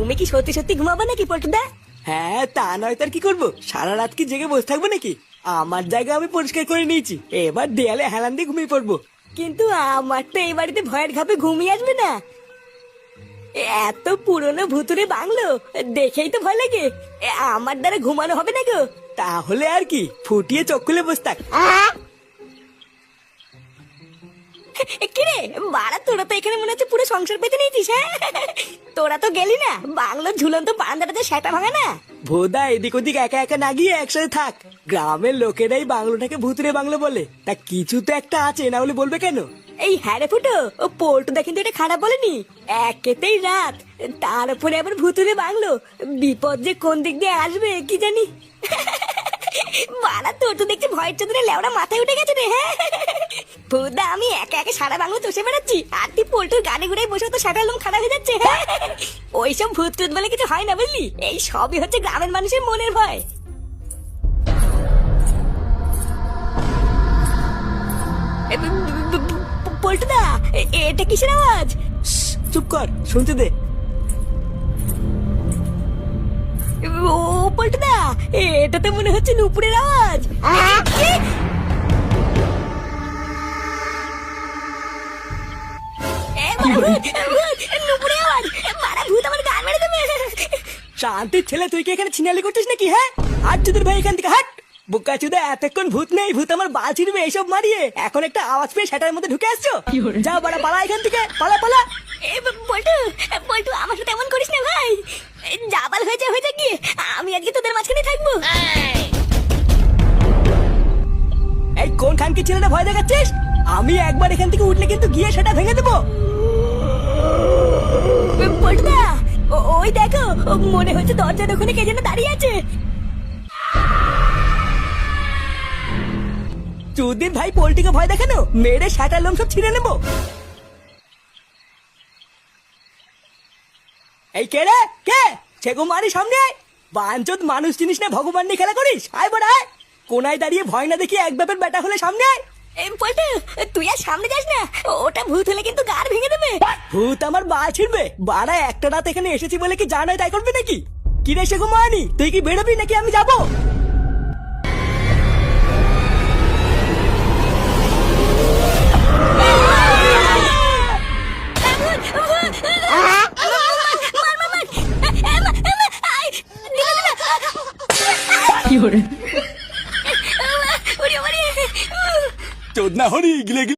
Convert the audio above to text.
তুমি কি সত্যি সত্যি ঘুমাবে নাকি পল্টুদা? হ্যাঁ, তা নয় তার কি করবো? সারা রাত কি জেগে বসে থাকবো নাকি? আমার জায়গা আমি পরিষ্কার করে নিয়েছি, এবার দেয়ালে হেলান দিয়ে ঘুমিয়ে পড়বো। কিন্তু আমার তো এই বাড়িতে ভয়ের ঘাপে ঘুমিয়ে আসবে না। এত পুরনো ভুতুরে বাংলো, দেখেই তো ভয় লাগে। আমার দ্বারা ঘুমানো হবে না গো। তাহলে আর কি, ফুটিয়ে চোখ খুলে বসে থাক। কিরে বাড়া, তোরা তো এখানে মনে হচ্ছে পুরো সংসার পেতে নিয়েছিস। হ্যাঁ, তোরা তো গেলি না বাংলোর ঝুলন্ত বারান্দাটাতে সেটা ভাঙা না। ভোদা এদিক ওদিক একা একা না গিয়ে একসাথে থাক। গ্রামের লোকেরাই বাংলোটাকে ভুতুরে বাংলো বলে, তা কিছু তো একটা আছে, না হলে বলবে কেন? এই হ্যাঁ রে ফুটো, ও পল্টুদা কিন্তু এটা খারাপ বলেনি। একেতেই রাত, তার উপরে আবার ভুতুরে বাংলো, বিপদ যে কোন দিক দিয়ে আসবে কি জানি। বাড়া, তোর তো দেখছি ভয়ের চোদরে লেওড়া মাথায় উঠে গেছে রে। হ্যাঁ ভুদা, আমি একা একা সারা বাংলো চষে বেড়াচ্ছি, আর তুই পল্টুর গানে ঘুরে বসে তো সারা লোম খারাপ হয়ে যাচ্ছে। হ্যাঁ, ওইসব ভূত টুত বলে কিছু হয় না বুঝলি, এই সবই হচ্ছে গ্রামের মানুষের মনের ভয়। পল্টুদা, এটা কিসের আওয়াজ? চুপ কর, শুনতে দে। ও পল্টুদা, এটা তো মনে হচ্ছে নুপুরের আওয়াজ। নুপুরের আওয়াজ, মারা ভূত আমার গান মেরে দেবে। শান্তির ছেলে, তুই কি এখানে ছিনালি করছিস নাকি? হ্যাঁ, হাট চুদির ভাই এখান থেকে হাট। বোকা চুদা, এতক্ষণ ভূত নেই, ভূত আমার বাল ছিড়বে এইসব মারিয়ে, এখন একটা আওয়াজ পেয়ে সেটার মধ্যে ঢুকে আসছো। যা বাড়া, পালা এখান থেকে, পালা পালা। পল্টু পল্টু, আমার সাথে এমন করিস না ভাই, জাবাল হয়েছে হয়েছে কি, আমি আজকে তোদের মাঝখানে থাকবো। এই কোন খানকে ছেলেটা ভয় দেখাচ্ছিস? আমি একবার এখান থেকে উঠলে কিন্তু গিয়ে সেটা ভেঙে দেবো। পল্টুদা, ওই দেখো, মনে হচ্ছে দরজার ওখানে কে যেন দাঁড়িয়ে আছে। চুদির ভাই পোল্টিকে ভয় দেখানো, মেরে সেটার লোম সব ছিঁড়ে নেবো। এই কে রে, কে? সেগুমারি সামনে আয়। বাঞ্চোদ, মানুষ জিনিস না ভগবান নিয়ে খেলা করিস? আয় বড় আয়। কোনায় দাঁড়িয়ে ভয় না দেখি এক বাপের বেটা হলে সামনে আয়। পল্টু, তুই আর সামনে যাস না, ওটা ভূত হলে কিন্তু গাড় ভেঙে দেবে। ভূত আমার বাল ছিড়বে? বাড়া, একটা রাত এখানে এসেছি বলে কি জানাই তাই করবে নাকি? কি রে সেগুমানি, তুই কি বেরোবি নাকি আমি যাবো? চোদনা হরি গিলে